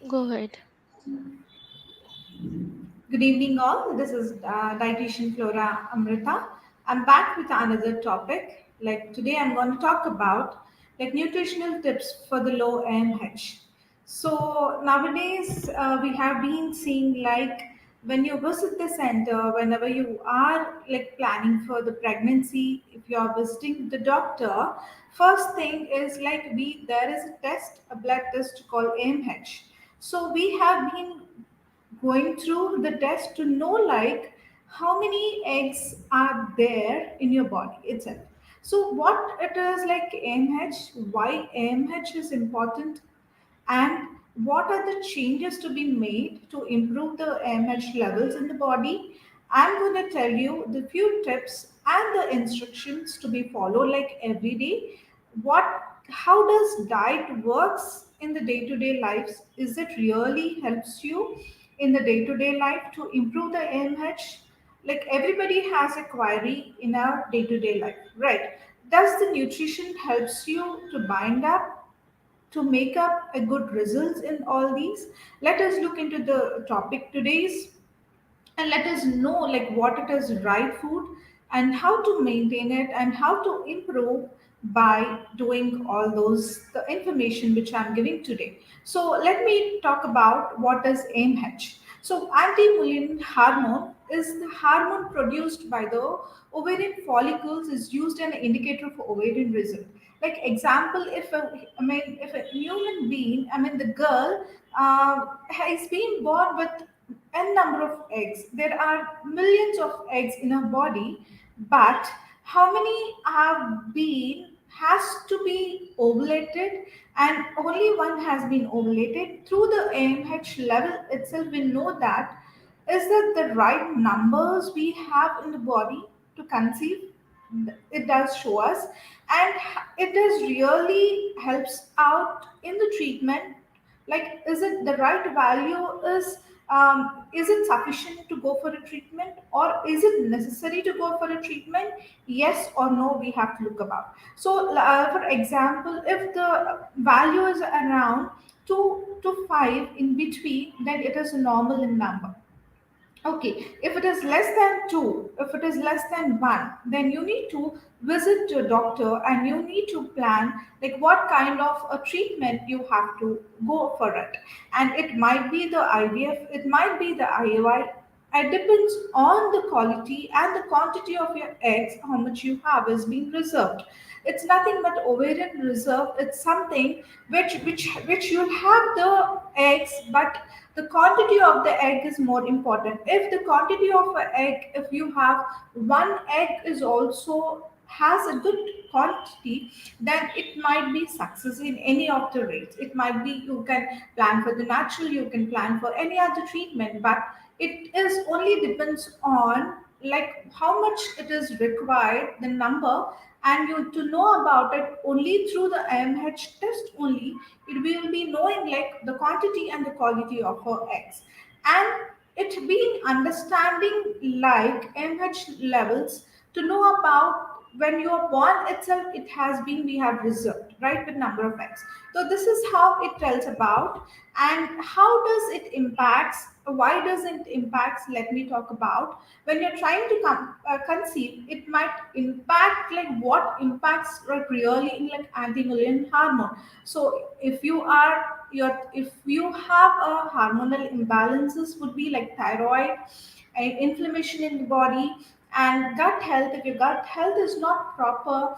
Go ahead. Good evening, all. This is Dietitian Flora Amritha. I'm back with another topic. Like today, I'm going to talk about like nutritional tips for the low AMH. So nowadays, we have been seeing like when you visit the center, whenever you are like planning for the pregnancy, if you are visiting the doctor, first thing is like we there is a test, a blood test called AMH. So we have been going through the test to know like how many eggs are there in your body itself. So what it is like AMH, why AMH is important, and what are the changes to be made to improve the AMH levels in the body. I'm going to tell you the few tips and the instructions to be followed like every day. What how does diet works in the day-to-day lives? Is it really helps you in the day-to-day life to improve the AMH? Like everybody has a query in our day-to-day life, right? Does the nutrition helps you to bind up to make up a good results in all these? Let us look into the topic today's and let us know like what it is right food and how to maintain it and how to improve by doing all those the information which I'm giving today. So let me talk about what is AMH. So anti-mullin hormone is the hormone produced by the ovarian follicles, is used an indicator for ovarian result. Like example, if if a human being, the girl has been born with n number of eggs. There are millions of eggs in our body, but how many have been has to be ovulated, and only one has been ovulated through the AMH level itself. We know that is that the right numbers we have in the body to conceive. It does show us, and it does really helps out in the treatment. Like is it the right value, is it sufficient to go for a treatment, or is it necessary to go for a treatment? Yes or no, we have to look about. So for example, if the value is around 2 to 5 in between, then it is normal in number. Okay, if it is less than 2, if it is less than 1, then you need to visit your doctor and you need to plan like what kind of a treatment you have to go for it. And it might be the IVF, it might be the IUI. It depends on the quality and the quantity of your eggs, how much you have is being reserved. It's nothing but ovarian reserve. It's something which you have the eggs, but the quantity of the egg is more important. If the quantity of an egg, if you have one egg is also has a good quantity, then it might be success in any of the rates. It might be you can plan for the natural, you can plan for any other treatment, but it is only depends on like how much it is required, the number, and you to know about it only through the AMH test only. It will be knowing like the quantity and the quality of her eggs, and it being understanding like AMH levels to know about when you are born itself. It has been we have reserved right with number of eggs. So this is how it tells about, and how does it impacts, why does it impacts. Let me talk about when you're trying to conceive. It might impact like what impacts like really in like anti-mullin hormone. So if you are your if you have a hormonal imbalances, would be like thyroid, inflammation in the body, and gut health. If your gut health is not proper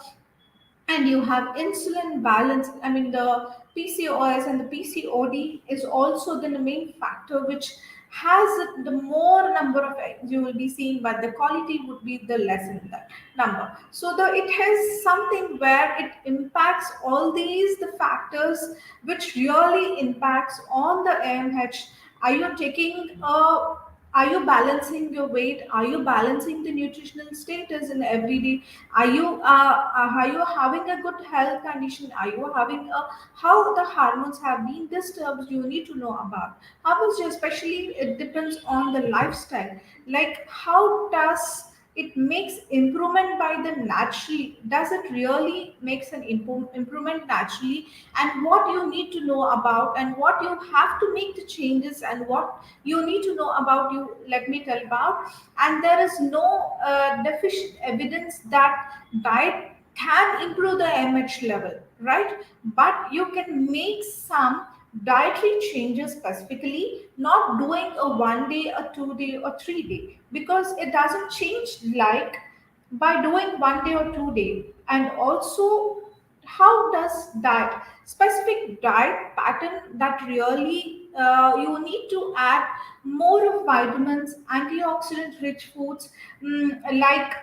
and you have insulin balance, the PCOS and the PCOD is also the main factor which has the more number of eggs you will be seeing, but the quality would be the less in that number. So the it has something where it impacts all these the factors which really impacts on the AMH. Are you taking a are you balancing your weight? Are you balancing the nutritional status in every day? Are you having a good health condition? Are you having a how the hormones have been disturbed? You need to know about how is your, especially it depends on the lifestyle. Like how does it makes improvement by the naturally, does it really makes an improvement naturally, and what you need to know about and what you have to make the changes and what you need to know about, you let me tell about. And there is no deficient evidence that diet can improve the AMH level, right? But you can make some dietary changes specifically, not doing a 1 day, a 2 day, or 3 day, because it doesn't change like by doing 1 day or 2 day. And also, how does diet, specific diet pattern that really you need to add more of vitamins, antioxidant rich foods, like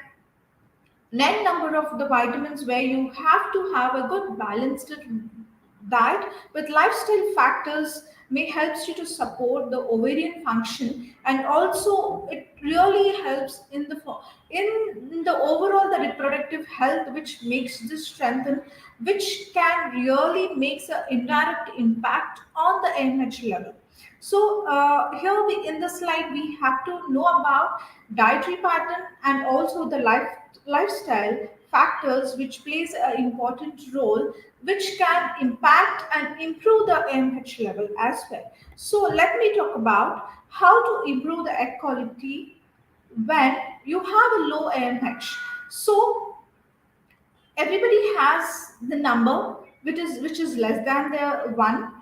net number of the vitamins, where you have to have a good balanced diet with lifestyle factors may helps you to support the ovarian function, and also it really helps in the overall the reproductive health, which makes this strengthen, which can really makes an indirect impact on the AMH level. So here we in the slide we have to know about dietary pattern and also the lifestyle factors which plays an important role, which can impact and improve the AMH level as well. So let me talk about how to improve the egg quality when you have a low AMH. So everybody has the number which is less than the one,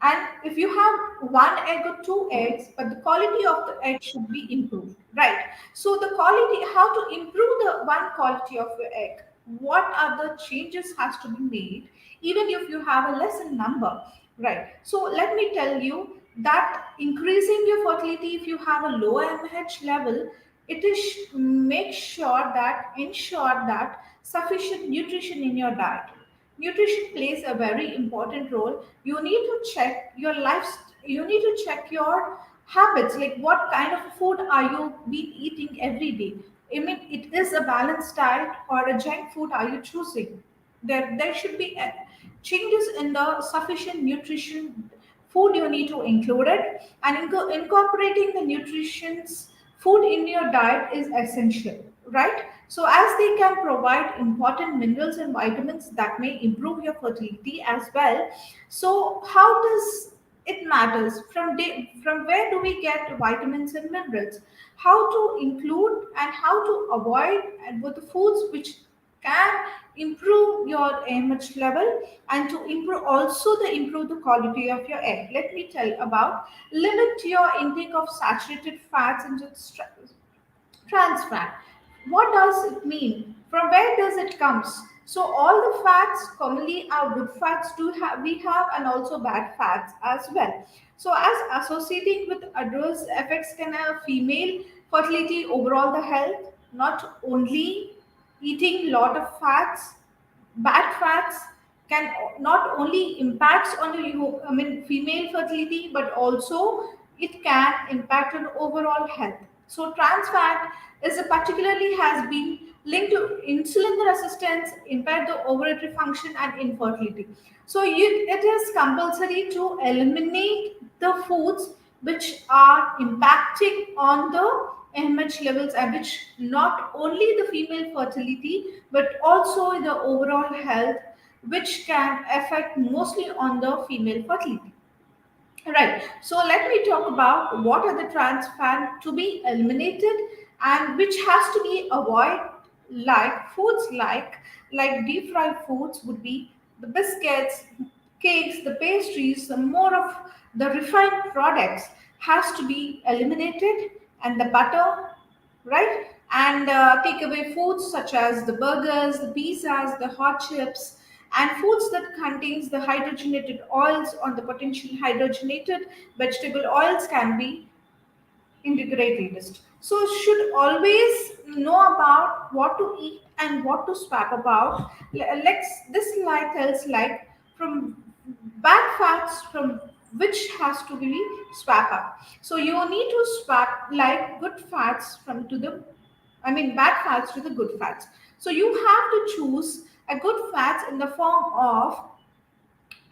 and if you have one egg or two eggs, but the quality of the egg should be improved, right? So the quality, how to improve the one quality of your egg, what are the changes has to be made even if you have a lesser number, right? So let me tell you that increasing your fertility if you have a low AMH level, it is make sure that ensure that sufficient nutrition in your diet. Nutrition plays a very important role. You need to check your life, you need to check your habits, like what kind of food are you been eating every day. I mean, it is a balanced diet or a junk food are you choosing. There should be changes in the sufficient nutrition food you need to include it, and incorporating the nutrition's food in your diet is essential, right? So as they can provide important minerals and vitamins that may improve your fertility as well. So how does it matters from where do we get vitamins and minerals, how to include and how to avoid, and with the foods which can improve your AMH level, and to improve the quality of your egg. Let me tell about, limit your intake of saturated fats and trans fat. What does it mean? From where does it comes? So all the fats commonly are good fats do have we have, and also bad fats as well. So as associating with adverse effects can have female fertility, overall the health, not only eating lot of fats, bad fats can not only impacts on the female fertility, but also it can impact on overall health. So trans fat is a particularly has been linked to insulin resistance, impair the ovulatory function and infertility. So it is compulsory to eliminate the foods which are impacting on the AMH levels, and which not only the female fertility but also the overall health, which can affect mostly on the female fertility. Right. So let me talk about what are the trans fat to be eliminated and which has to be avoided. Like foods like deep fried foods would be the biscuits, cakes, the pastries, the more of the refined products has to be eliminated, and the butter, right? And take away foods such as the burgers, the pizzas, the hot chips, and foods that contains the hydrogenated oils or the potentially hydrogenated vegetable oils can be integrated. So should always know about what to eat and what to swap about. Let's this slide tells like from bad fats from which has to be swap up. So you need to swap like good fats from to the bad fats to the good fats. So you have to choose a good fats in the form of,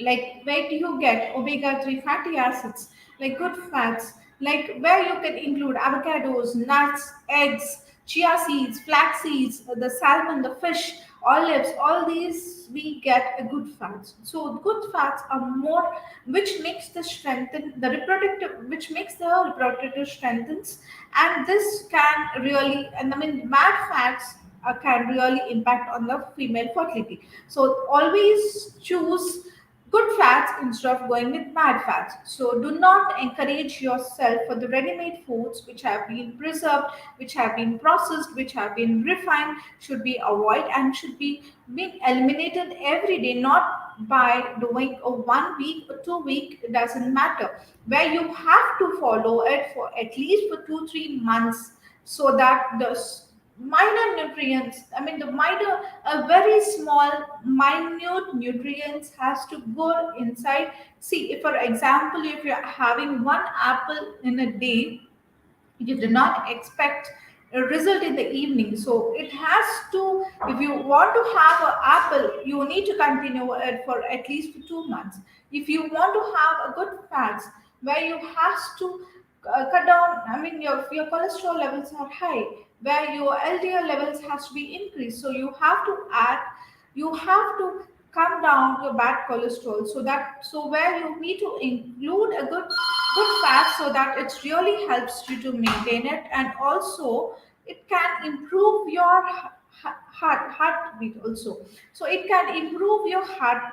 like where do you get omega-3 fatty acids, like good fats, like where you can include avocados, nuts, eggs, chia seeds, flax seeds, the salmon, the fish, olives, all these we get a good fats. So good fats are more, which makes the strengthen the reproductive, which makes the reproductive strengthens, and this can really, and I mean bad fats can really impact on the female fertility. So always choose good fats instead of going with bad fats. So do not encourage yourself for the ready-made foods which have been preserved, which have been processed, which have been refined, should be avoided and should be being eliminated every day, not by doing a 1 week or 2 week, it doesn't matter. Where you have to follow it for at least for 2 3 months, so that the minor nutrients, I mean the minor, a very small minute nutrients has to go inside. See, if for example if you're having one apple in a day, you do not expect a result in the evening. So it has to, if you want to have an apple, you need to continue it for at least 2 months. If you want to have a good fats, where you have to cut down, I mean your cholesterol levels are high, where your LDL levels has to be increased, so you have to add, you have to come down your bad cholesterol, so that, so where you need to include a good fat, so that it really helps you to maintain it, and also it can improve your heartbeat also. So it can improve your heart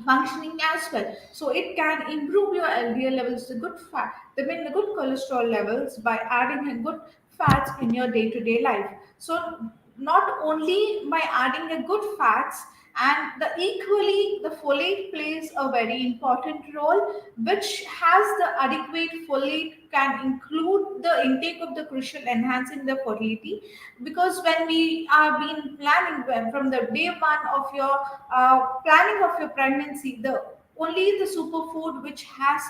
functioning as well. So it can improve your LDL levels, the good fat, the good cholesterol levels, by adding a good fats in your day-to-day life. So not only by adding a good fats, and the equally the folate plays a very important role, which has the adequate folate can include the intake of the crucial enhancing the fertility. Because when we are been planning, when from the day one of your planning of your pregnancy, the only the superfood which has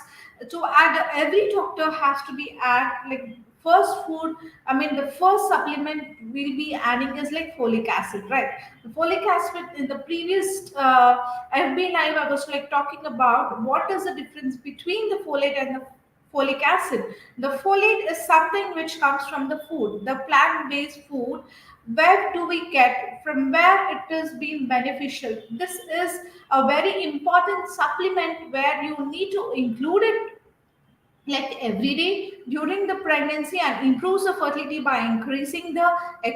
to add, every doctor has to be add like first food, I mean the first supplement we'll be adding is like folic acid, right? The folic acid in the previous FB live I was like talking about what is the difference between the folate and the folic acid. The folate is something which comes from the food, the plant based food. Where do we get, from where it is being beneficial? This is a very important supplement where you need to include it like every day during the pregnancy, and improves the fertility by increasing the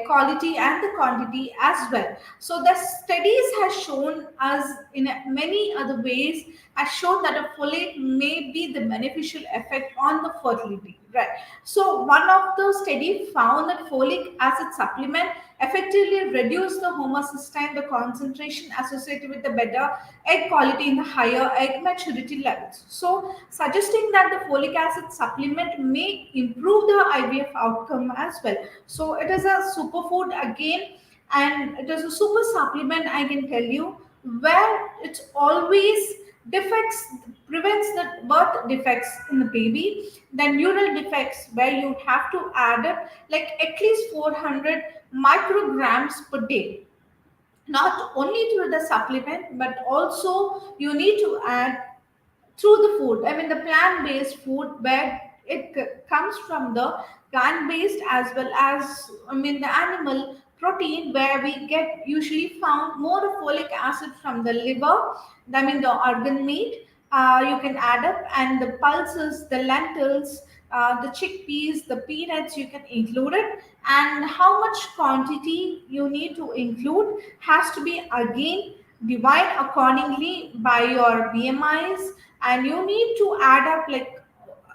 quality and the quantity as well. So the studies has shown us in many other ways, has shown that a folate may be the beneficial effect on the fertility, right? So one of the study found that folic acid supplement effectively reduce the homocysteine, the concentration associated with the better egg quality in the higher egg maturity levels. So suggesting that the folic acid supplement may improve the IVF outcome as well. So it is a superfood again, and it is a super supplement, I can tell you, where it's always defects, prevents the birth defects in the baby, then neural defects, where you have to add it like at least 400 micrograms per day, not only through the supplement but also you need to add through the food, I mean the plant based food, where it comes from the plant based as well as, I mean the animal protein, where we get usually found more folic acid from the liver, I mean the organ meat. You can add up, and the pulses, the lentils, the chickpeas, the peanuts, you can include it. And how much quantity you need to include has to be again divide accordingly by your BMIs, and you need to add up like,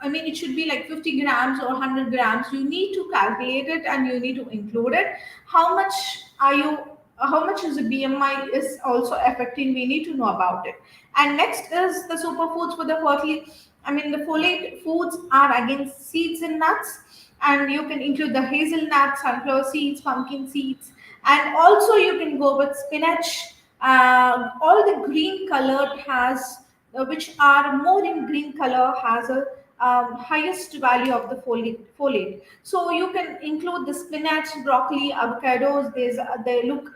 I mean it should be like 50 grams or 100 grams, you need to calculate it and you need to include it. How much are you, how much is the BMI is also affecting, we need to know about it. And next is the superfoods for the fertility, I mean the folate foods are again seeds and nuts, and you can include the hazelnuts, sunflower seeds, pumpkin seeds, and also you can go with spinach. All the green colored has, which are more in green color, has a highest value of the folate. So you can include the spinach, broccoli, avocados. They look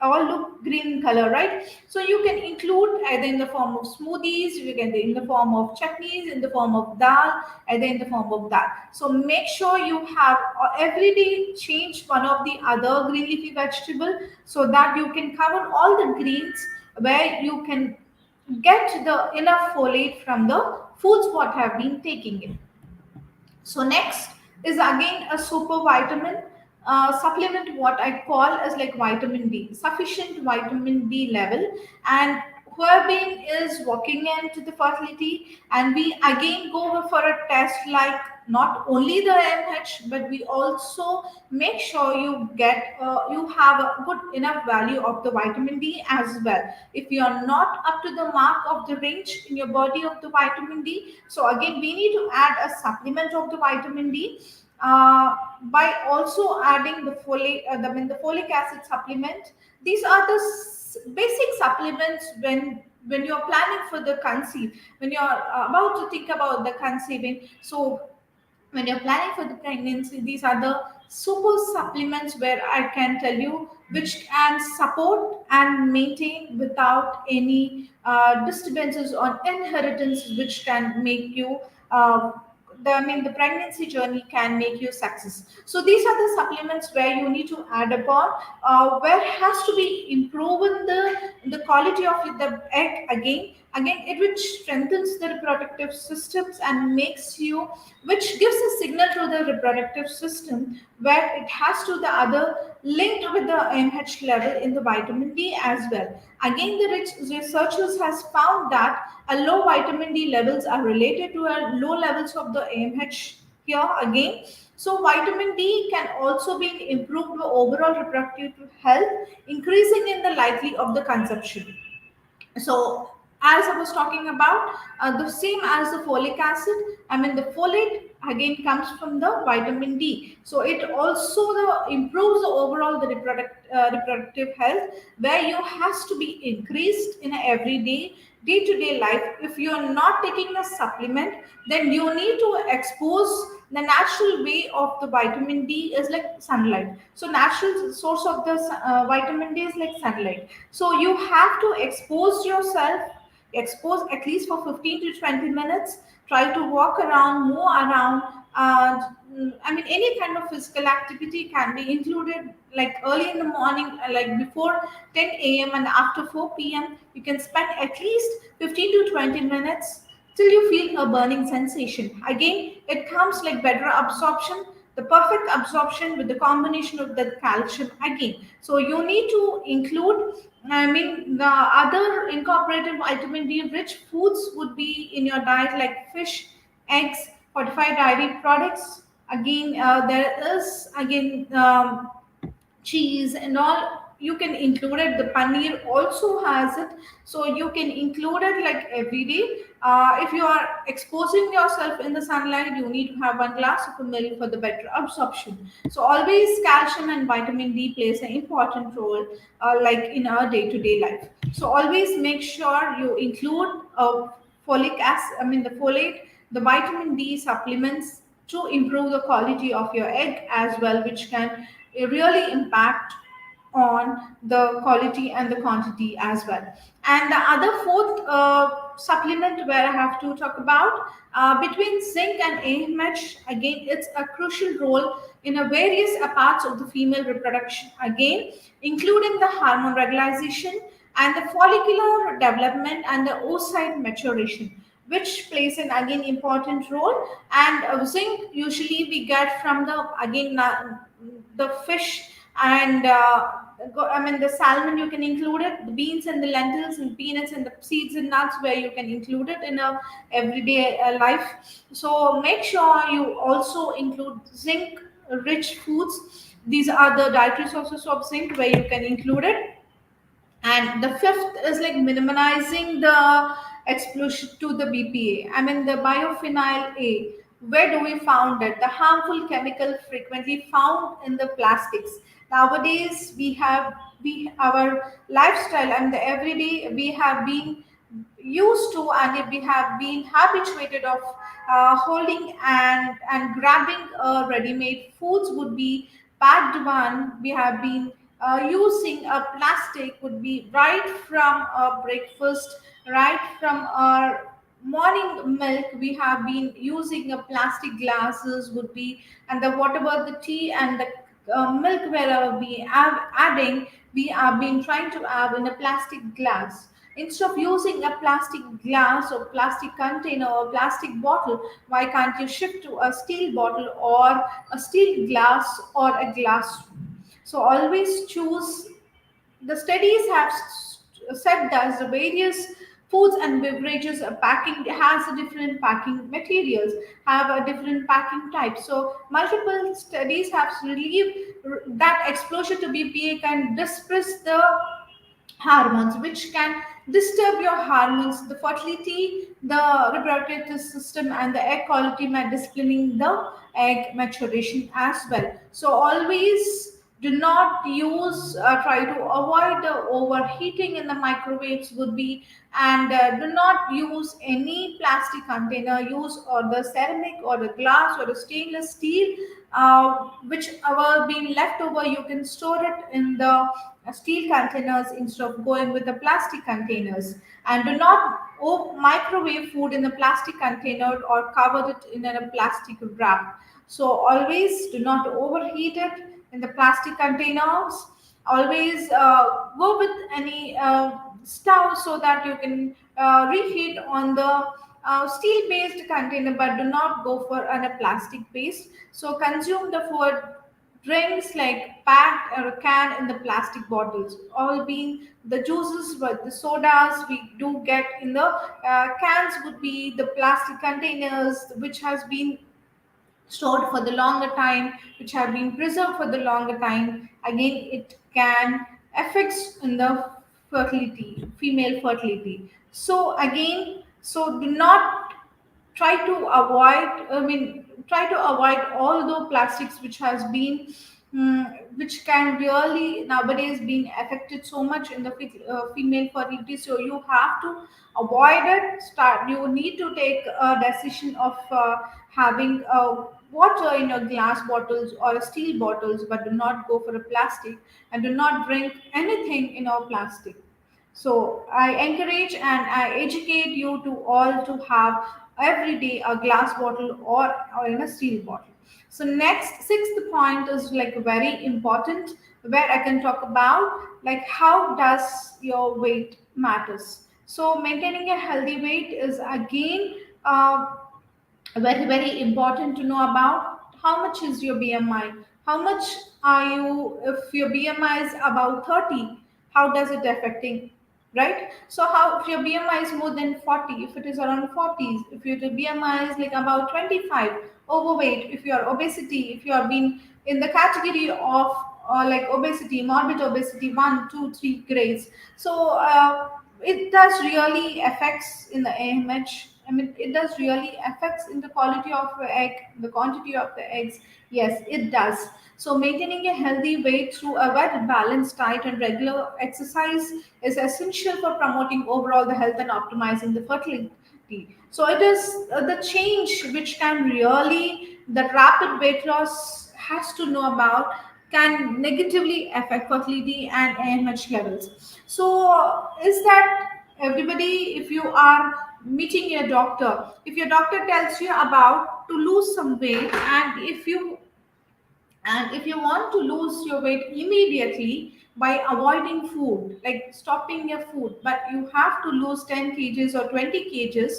all look green in color, right? So you can include either in the form of smoothies, you can in the form of chutneys, in the form of dal, either in the form of that. So make sure you have every day change one of the other green leafy vegetable, so that you can cover all the greens, where you can get the enough folate from the foods what have been taking in. So next is again a super vitamin supplement, what I call as like vitamin D, sufficient vitamin D level. And whoever is walking into the fertility, and we again go for a test like not only the AMH, but we also make sure you have a good enough value of the vitamin D as well. If you are not up to the mark of the range in your body of the vitamin D, so again we need to add a supplement of the vitamin D, by also adding the folate, the folic acid supplement. These are the basic supplements when you are planning for the conceive, when you are about to think about the conceiving. So when you're planning for the pregnancy, these are the super supplements where I can tell you which can support and maintain without any disturbances or inheritance, which can make you the pregnancy journey can make you success. So these are the supplements where you need to add upon, where has to be improving the quality of the egg. Again it which strengthens the reproductive systems and makes you, which gives a signal to the reproductive system, where it has to the other linked with the AMH level in the vitamin D as well. Again, the researchers has found that a low vitamin D levels are related to a low levels of the AMH here again. So vitamin D can also be improved the overall reproductive health, increasing in the likely of the conception. So as I was talking about, the same as the folic acid, the folate again comes from the vitamin D. So it also improves the overall the reproductive health, where you has to be increased in a everyday day to day life. If you are not taking a supplement, then you need to expose the natural way of the vitamin D is like sunlight. So natural source of the vitamin D is like sunlight. So you have to expose yourself, expose at least for 15 to 20 minutes. Try to walk around, move around. Any kind of physical activity can be included, like early in the morning, like before 10 a.m. and after 4 p.m. You can spend at least 15 to 20 minutes till you feel a burning sensation. Again, it comes like better absorption, the perfect absorption with the combination of the calcium again. So you need to include, the other incorporated vitamin D rich foods would be in your diet, like fish, eggs, fortified dairy products. Again, there is again cheese and all, you can include it. The paneer also has it, so you can include it like every day. If you are exposing yourself in the sunlight, you need to have 1 glass of milk for the better absorption. So always calcium and vitamin D plays an important role, like in our day-to-day life. So always make sure you include folic acid, the folate, the vitamin D supplements, to improve the quality of your egg as well, which can really impact on the quality and the quantity as well. And the other fourth supplement where I have to talk about, between zinc and AMH, again it's a crucial role in a various parts of the female reproduction, again including the hormone regulation and the follicular development and the oocyte maturation, which plays an again important role. And zinc usually we get from the again the fish, and the salmon, you can include it, the beans and the lentils and peanuts and the seeds and nuts, where you can include it in a everyday life. So make sure you also include zinc rich foods. These are the dietary sources of zinc where you can include it. And the fifth is like minimizing the exposure to the BPA. The biophenyl A. Where do we found it? The harmful chemical frequently found in the plastics. Nowadays, we our lifestyle and the everyday we have been used to, and we have been habituated of holding and grabbing ready-made foods would be packed one. We have been using a plastic would be right from our breakfast, right from our morning milk. We have been using a plastic glasses would be, and the whatever the tea and the milk wherever we are adding, we are been trying to have in a plastic glass. Instead of using a plastic glass or plastic container or plastic bottle, why can't you shift to a steel bottle or a steel glass or a glass? So always choose. The studies have said that the various foods and beverages packing has a different packing materials, have a different packing type. So multiple studies have relieved that exposure to BPA can suppress the hormones, which can disturb your hormones, the fertility, the reproductive system, and the egg quality by disciplining the egg maturation as well. So always do not use, try to avoid the overheating in the microwaves would be, and do not use any plastic container, use or the ceramic or the glass or the stainless steel, which are being left over, you can store it in the steel containers instead of going with the plastic containers. And do not microwave food in the plastic container or cover it in a plastic wrap. So always do not overheat it in the plastic containers. Always go with any stove so that you can reheat on the steel based container, but do not go for a plastic based. So consume the food drinks like packed or can in the plastic bottles, all being the juices, but the sodas we do get in the cans would be the plastic containers which has been stored for the longer time, which have been preserved for the longer time. Again, it can affects in the fertility, female fertility. So again, so do not try to avoid, try to avoid all the plastics which has been which can really nowadays being affected so much in the female fertility. So you have to avoid it. Start, you need to take a decision of having water in your glass bottles or steel bottles, but do not go for a plastic, and do not drink anything in our plastic. So I encourage and I educate you to all to have every day a glass bottle or in a steel bottle. So next sixth point is like very important, where I can talk about like how does your weight matters. So maintaining a healthy weight is again very important to know about. How much is your BMI? How much are you? If your BMI is about 30, how does it affecting, right? So how if your BMI is more than 40, if it is around 40s, if your BMI is like about 25, overweight, if you are obesity, if you are being in the category of like obesity, morbid obesity, 1, 2, 3 grades. So it does really affects in the AMH. I mean, it does really affects in the quality of the egg, the quantity of the eggs. Yes, it does. So maintaining a healthy weight through a well balanced diet and regular exercise is essential for promoting overall the health and optimizing the fertility. So it is the change which can really, the rapid weight loss has to know about, can negatively affect fertility and AMH levels. So is that everybody, if you are meeting your doctor, if your doctor tells you about to lose some weight, and if you want to lose your weight immediately by avoiding food, like stopping your food, but you have to lose 10 kgs or 20 kgs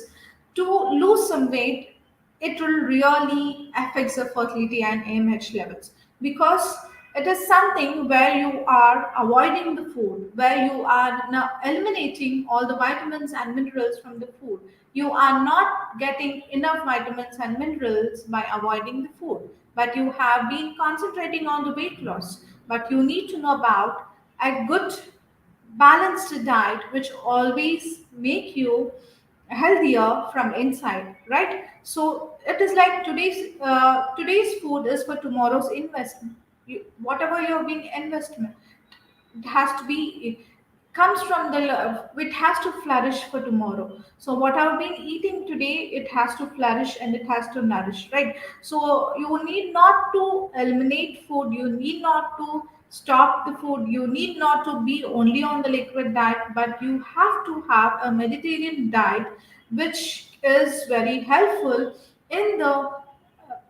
to lose some weight, it will really affect the fertility and AMH levels, because it is something where you are avoiding the food, where you are now eliminating all the vitamins and minerals from the food. You are not getting enough vitamins and minerals by avoiding the food, but you have been concentrating on the weight loss. But you need to know about a good balanced diet which always make you healthier from inside, right? So it is like today's food is for tomorrow's investment. Whatever you're being investment, it has to be, it comes from the love, it has to flourish for tomorrow. So what I've been eating today, it has to flourish and it has to nourish, right? So you need not to eliminate food, you need not to stop the food. You need not to be only on the liquid diet, but you have to have a Mediterranean diet, which is very helpful in the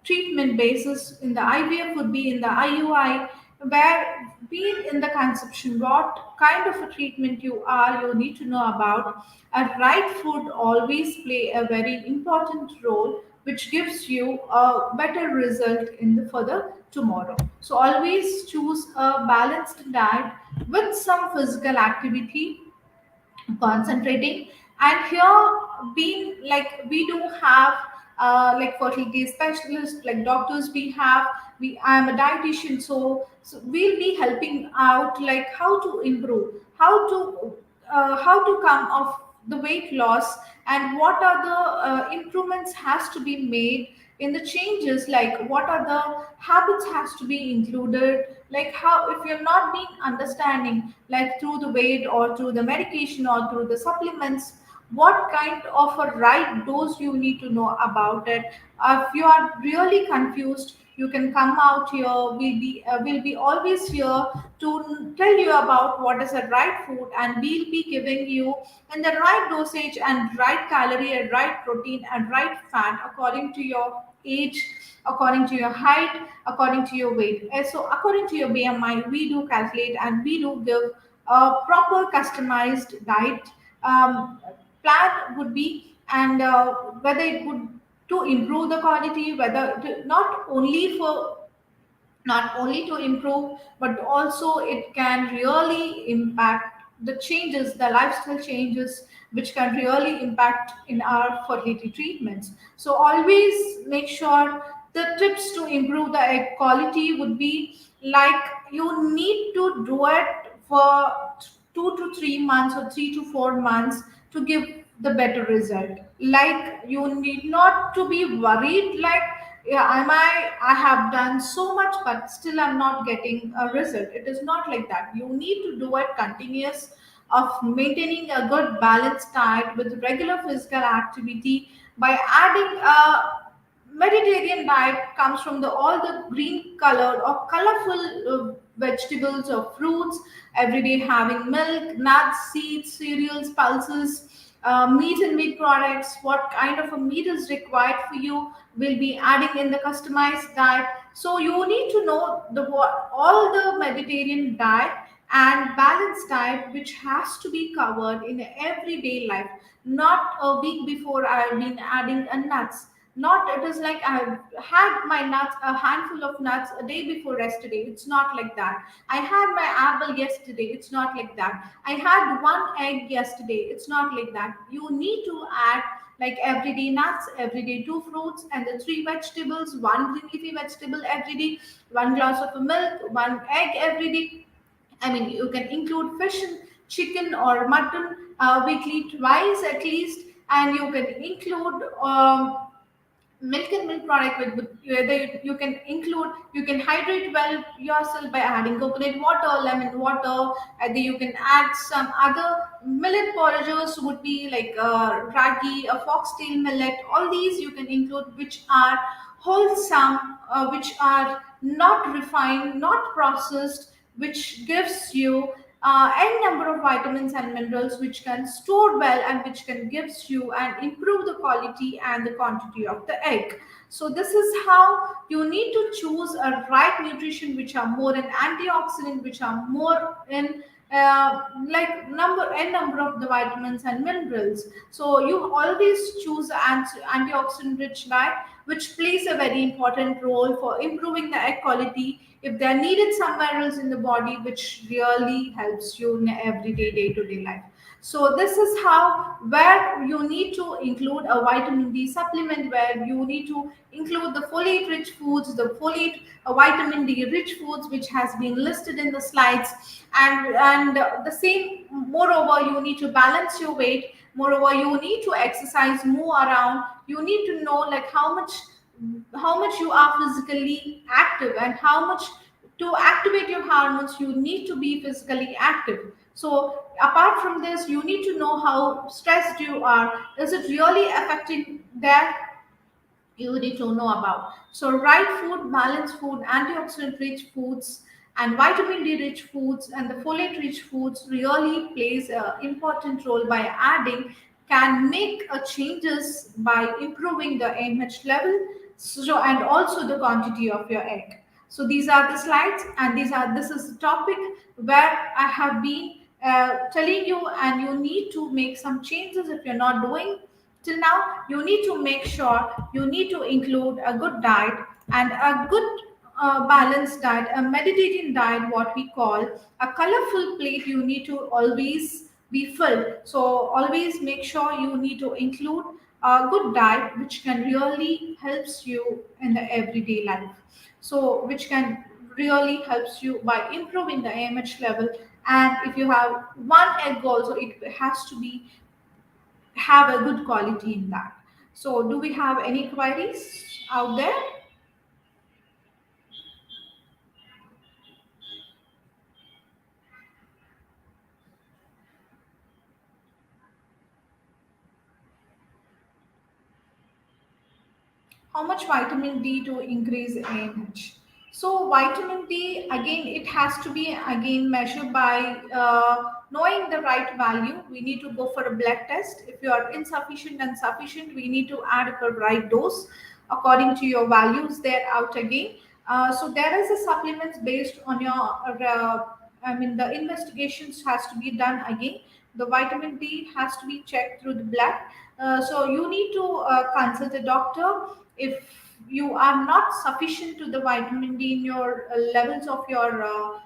treatment basis. In the IVF would be in the IUI, where being in the conception, what kind of a treatment you are, you need to know about. A right food always play a very important role, which gives you a better result in the further tomorrow. So always choose a balanced diet with some physical activity concentrating. And here, being like, we do have like fertility specialists, like doctors, we I am a dietitian, so we'll be helping out like how to improve, how to come off the weight loss, and what are the improvements has to be made in the changes, like what are the habits has to be included, like how, if you're not being understanding, like through the weight or through the medication or through the supplements, what kind of a right dose you need to know about it. If you are really confused, you can come out here. We'll be always here to tell you about what is the right food, and we'll be giving you in the right dosage and right calorie and right protein and right fat according to your age, according to your height, according to your weight. So according to your BMI, we do calculate and we do give a proper customized diet plan would be, and whether it would to improve the quality, whether to, not only to improve, but also it can really impact the changes, the lifestyle changes, which can really impact in our fertility treatments. So always make sure the tips to improve the egg quality would be like, you need to do it for 2 to 3 months or 3 to 4 months to give the better result. Like, you need not to be worried, like, yeah, I have done so much but still I'm not getting a result. It is not like that. You need to do it continuous, of maintaining a good balanced diet with regular physical activity, by adding a Mediterranean diet comes from the all the green colored or colorful vegetables or fruits every day, having milk, nuts, seeds, cereals, pulses, meat and meat products. What kind of a meat is required for you will be adding in the customized diet. So you need to know the what all the Mediterranean diet and balanced diet, which has to be covered in everyday life. Not a week before I've been adding a nuts. Not it is like I've had my nuts, a handful of nuts a day before yesterday. It's not like that. I had my apple yesterday. It's not like that. I had one egg yesterday. It's not like that. You need to add like everyday nuts, everyday two fruits, and the three vegetables, one green leafy vegetable every day, one glass of milk, one egg every day. I mean, you can include fish and chicken or mutton weekly twice at least, and you can include milk and milk product with whether you can include, you can hydrate well yourself by adding coconut water, lemon water. And then you can add some other millet porridges, would be like ragi, a foxtail millet. All these you can include, which are wholesome, which are not refined, not processed, which gives you n number of vitamins and minerals, which can store well and which can gives you and improve the quality and the quantity of the egg. So this is how you need to choose a right nutrition, which are more in antioxidant, which are more in like number of the vitamins and minerals. So you always choose antioxidant rich diet, which plays a very important role for improving the egg quality if they're needed somewhere else in the body, which really helps you in everyday day-to-day life. So this is how, where you need to include a vitamin D supplement, where you need to include the folate rich foods, the folate vitamin D rich foods, which has been listed in the slides. And the same, moreover, you need to balance your weight. Moreover, you need to exercise, move around. You need to know like how much you are physically active, and how much to activate your hormones you need to be physically active. So apart from this, you need to know how stressed you are. Is it really affecting that? You need to know about. So right food, balanced food, antioxidant rich foods, And vitamin D rich foods and the folate rich foods really plays an important role by adding, can make a changes by improving the AMH level, so and also the quantity of your egg. So these are the slides, and this is the topic where I have been telling you, and you need to make some changes if you're not doing till now. You need to make sure you need to include a good diet and a good balanced diet, a Mediterranean diet, what we call a colorful plate. You need to always be filled. So always make sure you need to include a good diet, which can really helps you in the everyday life. So which can really helps you by improving the AMH level. And if you have one egg also, it has to be have a good quality in that. So do we have any queries out there? How much vitamin D to increase AMH? So vitamin D, again, it has to be again measured by knowing the right value. We need to go for a blood test. If you are insufficient and sufficient, we need to add the right dose according to your values there out again. So there is a supplements based on your, I mean, the investigations has to be done again. The vitamin D has to be checked through the blood. So you need to consult a doctor if you are not sufficient to the vitamin D in your levels of your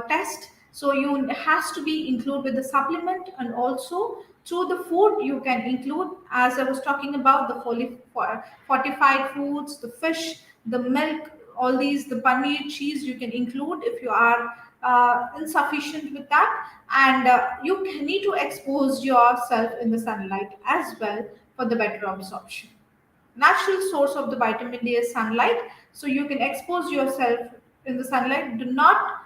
test. So you has to be included with the supplement, and also through the food you can include, as I was talking about, the fortified foods, the fish, the milk, all these, the paneer, cheese you can include if you are insufficient with that. And need to expose yourself in the sunlight as well for the better absorption. Natural source of the vitamin D is sunlight, so you can expose yourself in the sunlight. Do not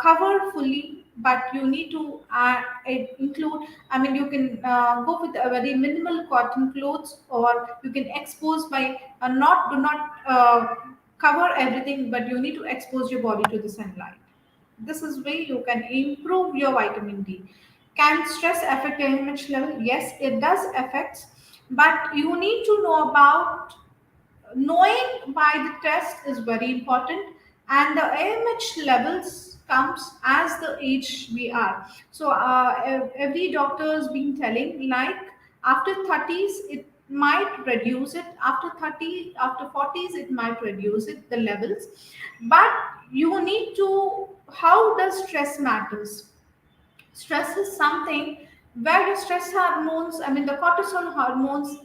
cover fully, but you need to include, I mean, you can go with a very minimal cotton clothes, or you can expose by not do not cover everything, but you need to expose your body to the sunlight. This is way you can improve your vitamin D. Can stress affect AMH level? Yes, it does affect, but you need to know about, knowing by the test is very important. And the AMH levels comes as the age we are. So every doctor has been telling, like, after 30s it might reduce it, after 30, after 40s it might reduce it the levels. But you need to, how does stress matters? Stress is something where your stress hormones, I mean the cortisol hormones,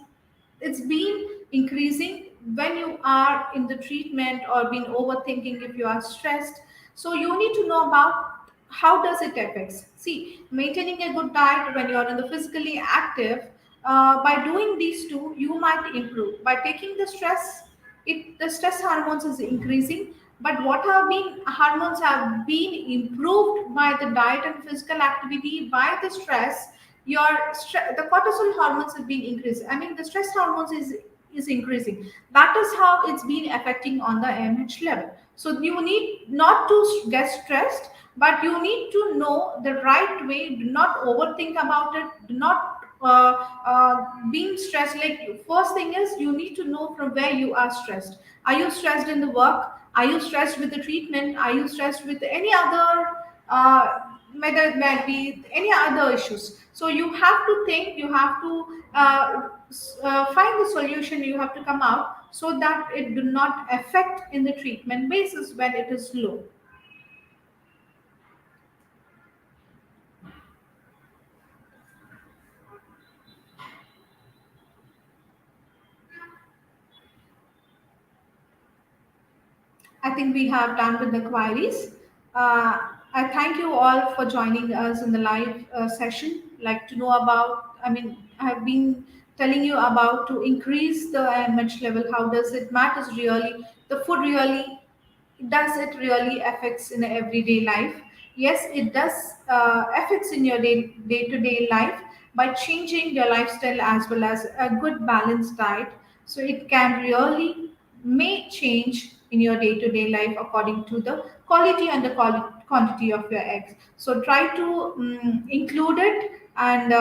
it's been increasing when you are in the treatment or been overthinking if you are stressed. So you need to know about how does it affects. See, maintaining a good diet when you are in the physically active, by doing these two you might improve. By taking the stress, it the stress hormones is increasing. But what have been hormones have been improved by the diet and physical activity. By the stress, the cortisol hormones have been increased. I mean, the stress hormones is increasing. That is how it's been affecting on the AMH level. So you need not to get stressed, but you need to know the right way. Do not overthink about it. Do not being stressed. Like, first thing is you need to know from where you are stressed. Are you stressed in the work? Are you stressed with the treatment? Are you stressed with any other, whether it might be any other issues? So you have to think, you have to find the solution, you have to come out so that it do not affect in the treatment basis when it is low. I think we have done with the queries. I thank you all for joining us in the live session. Like to know about, I mean, I have been telling you about to increase the AMH level. How does it matters really? The food really, does it really affects in everyday life? Yes, it does affects in your day-to-day life by changing your lifestyle as well as a good balanced diet. So it can really may change in your day-to-day life according to the quality and the quantity of your eggs. So try to include it, and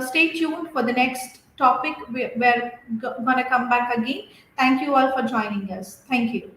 stay tuned for the next topic. We're going to come back again. Thank you all for joining us. Thank you.